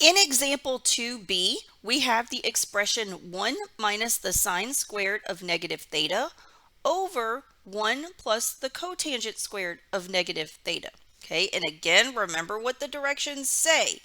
In example 2b, we have the expression 1 minus the sine squared of negative theta over 1 plus the cotangent squared of negative theta. Okay, and again, remember what the directions say.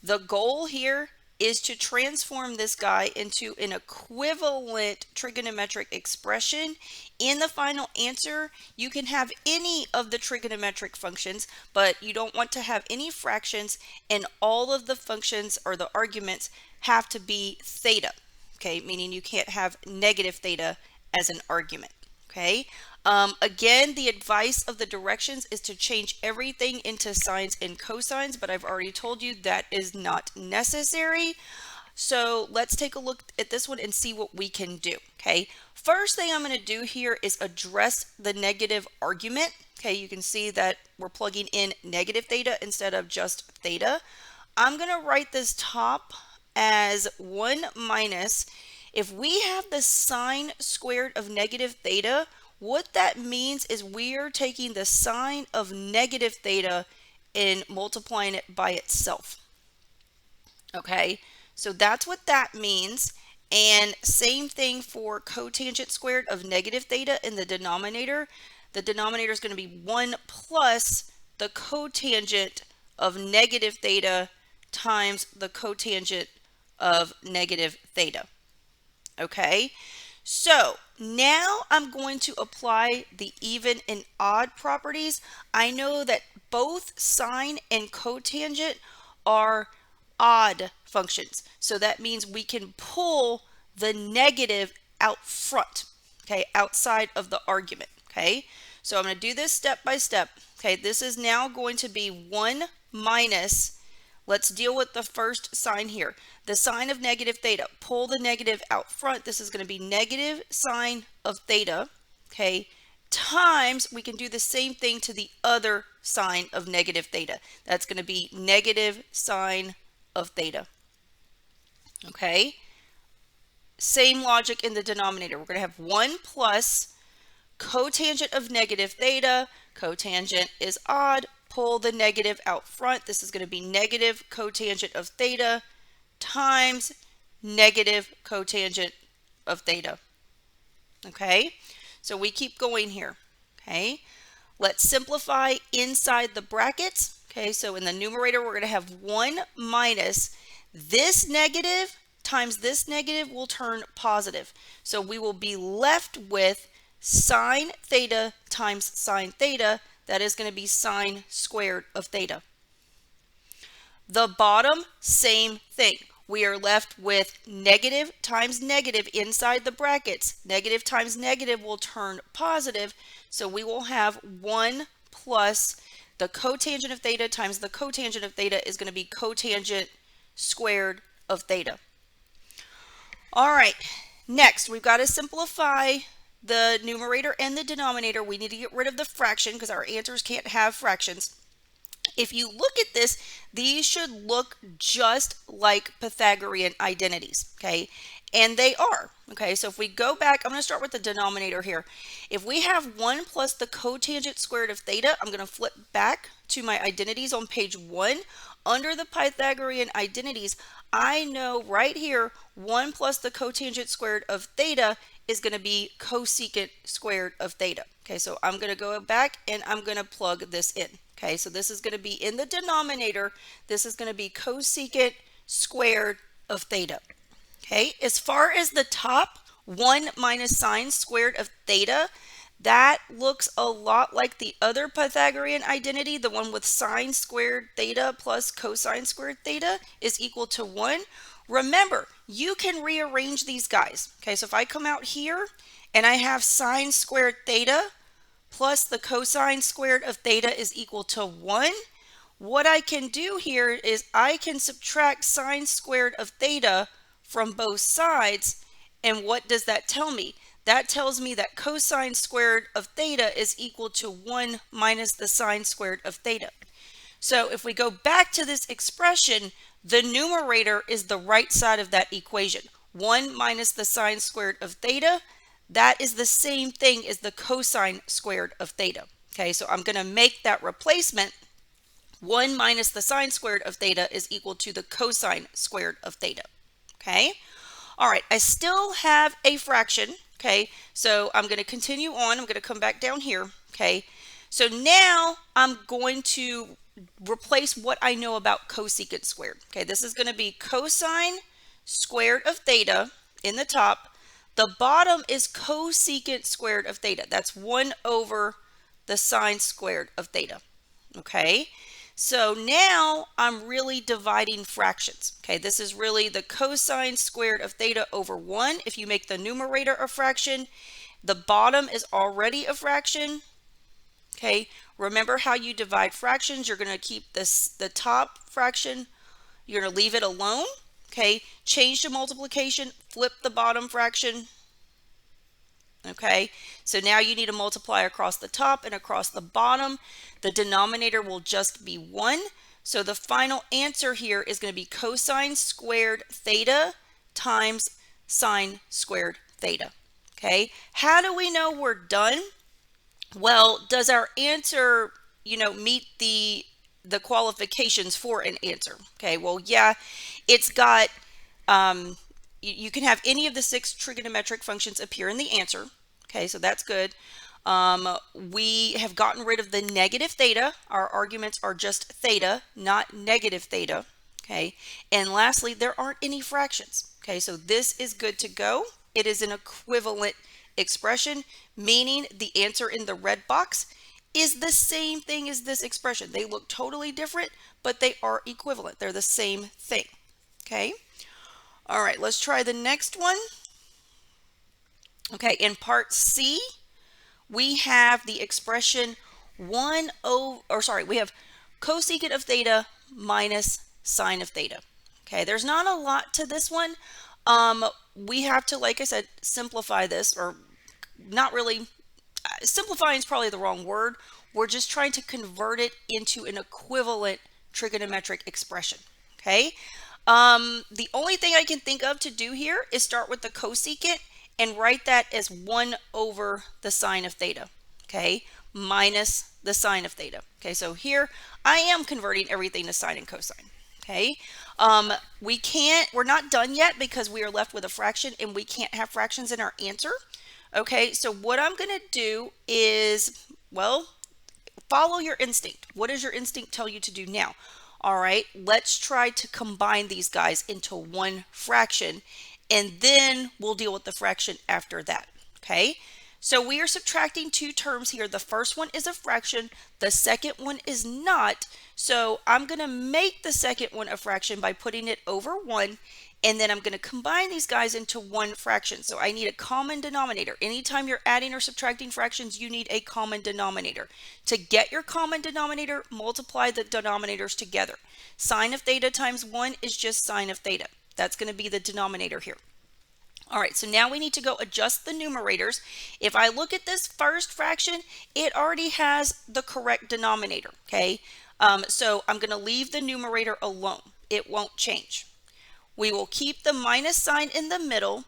The goal here is to transform this guy into an equivalent trigonometric expression. In the final answer, you can have any of the trigonometric functions, but you don't want to have any fractions, and all of the functions or the arguments have to be theta, okay, meaning you can't have negative theta as an argument. Okay. Again, the advice of the directions is to change everything into sines and cosines, but I've already told you that is not necessary. So let's take a look at this one and see what we can do. Okay. First thing I'm going to do here is address the negative argument. Okay. You can see that we're plugging in negative theta instead of just theta. I'm going to write this top as 1 minus. If we have the sine squared of negative theta, what that means is we are taking the sine of negative theta and multiplying it by itself. Okay, so that's what that means. And same thing for cotangent squared of negative theta in the denominator. The denominator is going to be 1 plus the cotangent of negative theta times the cotangent of negative theta. Okay, so now I'm going to apply the even and odd properties. I know that both sine and cotangent are odd functions, so that means we can pull the negative out front, okay, outside of the argument. Okay, so I'm going to do this step by step. Okay, this is now going to be 1 minus. Let's deal with the first sign here. The sine of negative theta. Pull the negative out front. This is going to be negative sine of theta, okay, times, we can do the same thing to the other sine of negative theta. That's going to be negative sine of theta. Okay. Same logic in the denominator. We're going to have 1 plus cotangent of negative theta. Cotangent is odd. Pull the negative out front. This is going to be negative cotangent of theta times negative cotangent of theta. Okay, so we keep going here. Okay, let's simplify inside the brackets. Okay, so in the numerator, we're going to have 1 minus this negative times this negative will turn positive. So we will be left with sine theta times sine theta. That is going to be sine squared of theta. The bottom, same thing. We are left with negative times negative inside the brackets. Negative times negative will turn positive. So we will have 1 plus the cotangent of theta times the cotangent of theta is going to be cotangent squared of theta. All right, next we've got to simplify the numerator and the denominator. We need to get rid of the fraction because our answers can't have fractions. If you look at this, these should look just like Pythagorean identities, okay? And they are, okay? So if we go back, I'm going to start with the denominator here. If we have 1 plus the cotangent squared of theta, I'm going to flip back to my identities on page 1. Under the Pythagorean identities, I know right here 1 plus the cotangent squared of theta is going to be cosecant squared of theta. Okay, so I'm going to go back and I'm going to plug this in. Okay, so this is going to be in the denominator. This is going to be cosecant squared of theta. Okay, as far as the top, 1 minus sine squared of theta, that looks a lot like the other Pythagorean identity, the one with sine squared theta plus cosine squared theta is equal to 1. Remember, you can rearrange these guys. Okay, so if I come out here and I have sine squared theta plus the cosine squared of theta is equal to 1, what I can do here is I can subtract sine squared of theta from both sides. And what does that tell me? That tells me that cosine squared of theta is equal to 1 minus the sine squared of theta. So if we go back to this expression, the numerator is the right side of that equation. 1 minus the sine squared of theta, that is the same thing as the cosine squared of theta. Okay, so I'm going to make that replacement. 1 minus the sine squared of theta is equal to the cosine squared of theta. Okay? All right, I still have a fraction. Okay, so I'm going to continue on. I'm going to come back down here. Okay, so now I'm going to replace what I know about cosecant squared. Okay, this is going to be cosine squared of theta in the top. The bottom is cosecant squared of theta. That's 1 over the sine squared of theta. Okay, so now I'm really dividing fractions. Okay, this is really the cosine squared of theta over 1. If you make the numerator a fraction, the bottom is already a fraction. Okay, remember how you divide fractions. You're going to keep the top fraction, you're going to leave it alone. Okay, change to multiplication, flip the bottom fraction. Okay, so now you need to multiply across the top and across the bottom. The denominator will just be 1. So the final answer here is going to be cosine squared theta times sine squared theta. Okay, how do we know we're done? Well, does our answer, meet the qualifications for an answer? Okay, well, yeah, it's got, you can have any of the 6 trigonometric functions appear in the answer. Okay, so that's good. We have gotten rid of the negative theta. Our arguments are just theta, not negative theta. Okay, and lastly, there aren't any fractions. Okay, so this is good to go. It is an equivalent expression, meaning the answer in the red box is the same thing as this expression. They look totally different, but they are equivalent. They're the same thing. Okay. All right, let's try the next one. Okay, in part C, we have the expression we have cosecant of theta minus sine of theta. Okay, there's not a lot to this one. We have to, like I said, simplify this, or not really, simplifying is probably the wrong word. We're just trying to convert it into an equivalent trigonometric expression. Okay, the only thing I can think of to do here is start with the cosecant and write that as 1 over the sine of theta, okay, minus the sine of theta. Okay, so here I am converting everything to sine and cosine. Okay, we're not done yet because we are left with a fraction and we can't have fractions in our answer. Okay, so what I'm going to do is, well, follow your instinct. What does your instinct tell you to do now? All right, let's try to combine these guys into one fraction, and then we'll deal with the fraction after that. Okay, so we are subtracting 2 terms here. The first one is a fraction, the second one is not. So I'm going to make the second one a fraction by putting it over 1, and then I'm going to combine these guys into one fraction. So I need a common denominator. Anytime you're adding or subtracting fractions, you need a common denominator. To get your common denominator, multiply the denominators together. Sine of theta times 1 is just sine of theta. That's going to be the denominator here. All right, so now we need to go adjust the numerators. If I look at this first fraction, it already has the correct denominator, okay? So I'm going to leave the numerator alone. It won't change. We will keep the minus sign in the middle.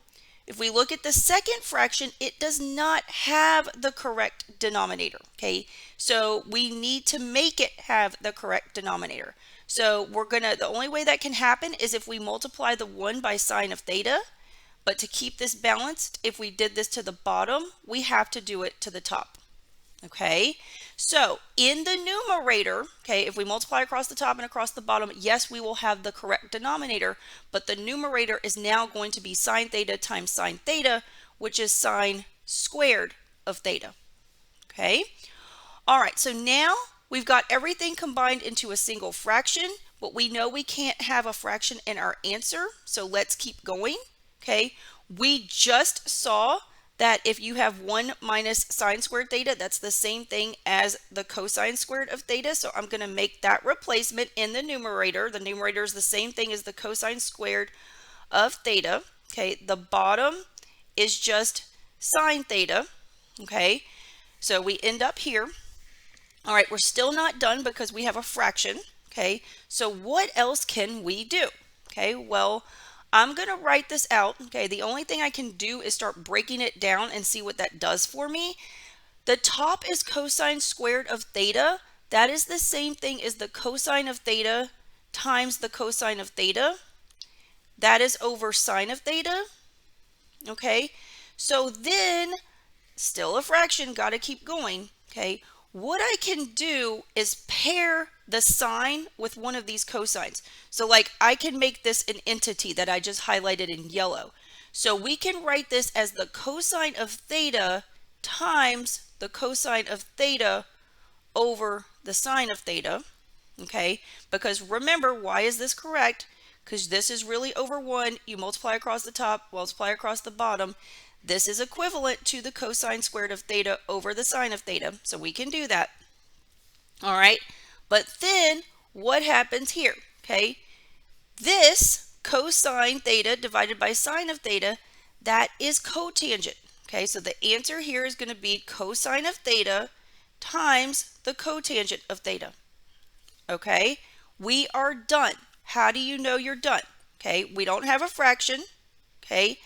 If we look at the second fraction, it does not have the correct denominator, okay? So we need to make it have the correct denominator. So the only way that can happen is if we multiply the 1 by sine of theta. But to keep this balanced, if we did this to the bottom, we have to do it to the top. Okay, so in the numerator, okay, if we multiply across the top and across the bottom, yes, we will have the correct denominator, but the numerator is now going to be sine theta times sine theta, which is sine squared of theta. Okay, all right, so now we've got everything combined into a single fraction, but we know we can't have a fraction in our answer, so let's keep going. Okay, we just saw that if you have 1 minus sine squared theta, that's the same thing as the cosine squared of theta. So I'm going to make that replacement in the numerator. The numerator is the same thing as the cosine squared of theta. Okay, the bottom is just sine theta. Okay, so we end up here. All right, we're still not done because we have a fraction. Okay, so what else can we do? Okay, well, I'm going to write this out. Okay, the only thing I can do is start breaking it down and see what that does for me. The top is cosine squared of theta. that is the same thing as the cosine of theta times the cosine of theta. That is over sine of theta. Okay, so then still a fraction, got to keep going. Okay, what I can do is pair the sine with one of these cosines. So like I can make this an entity that I just highlighted in yellow. So we can write this as the cosine of theta times the cosine of theta over the sine of theta. Okay, because remember, why is this correct? Because this is really over 1. You multiply across the top, multiply across the bottom. This is equivalent to the cosine squared of theta over the sine of theta. So we can do that. All right. But then what happens here? Okay. This cosine theta divided by sine of theta, that is cotangent. Okay. So the answer here is going to be cosine of theta times the cotangent of theta. Okay. We are done. How do you know you're done? Okay. We don't have a fraction. Okay.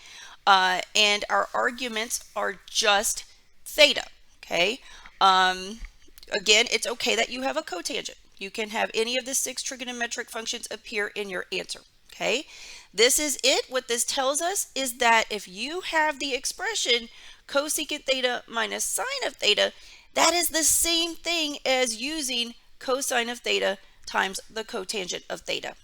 And our arguments are just theta. Okay. Again, it's okay that you have a cotangent. You can have any of the 6 trigonometric functions appear in your answer. Okay. This is it. What this tells us is that if you have the expression cosecant theta minus sine of theta, that is the same thing as using cosine of theta times the cotangent of theta.